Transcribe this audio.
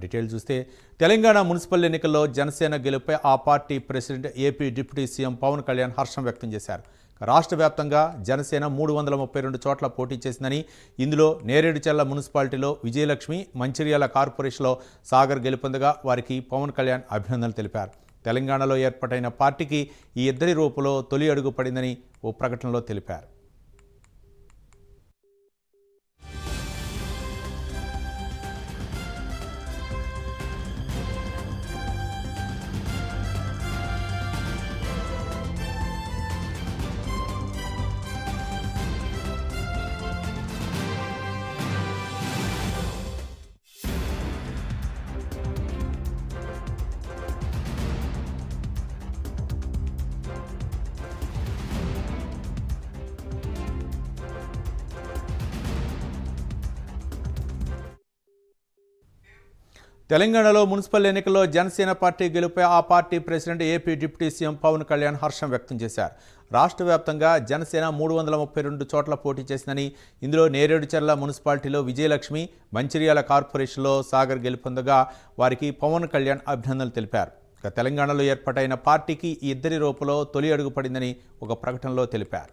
Detail చూస్తే Telangana municipal ఎన్నికల్లో జనసేన గెలుపై ఆ party president AP deputy CM Pawan Kalyan హర్షం వ్యక్తం చేశారు. రాష్ట్ర వ్యాప్తంగా జనసేన 332 చోట్ల పోటీ చేసిందని, ఇందులో నేరేడుచర్ల మున్సిపాలిటీలో విజయలక్ష్మి, మంచిర్యాల కార్పొరేషన్లో సాగర్ గెలుపొందగా వారికి పవన్ కళ్యాణ్ అభినందనలు తెలిపారు. తెలంగాణలో ఏర్పాటైన పార్టీకి ఈ ఇద్దరి రూపులో తొలి అడుగు పడిందని ఓ ప్రకటనలో తెలిపారు. తెలంగాణలో మున్సిపల్ ఎన్నికల్లో జనసేన పార్టీ గెలుపై ఆ party president AP deputy CM Pawan Kalyan హర్షం వ్యక్తం చేశారు. రాష్ట్ర వ్యాప్తంగా జనసేన 332 చోట్ల పోటీ చేసిందని, ఇందులో నేరేడుచర్ల మున్సిపాలిటీలో విజయలక్ష్మి, మంచిర్యాల కార్పొరేషన్లో సాగర్ గెలుపొందగా వారికి పవన్ కళ్యాణ్ అభినందనలు తెలిపారు. తెలంగాణలో ఏర్పాటైన పార్టీకి ఈ ఇద్దరి రూపంలో తొలి అడుగు పడిందని ఒక ప్రకటనలో తెలిపారు.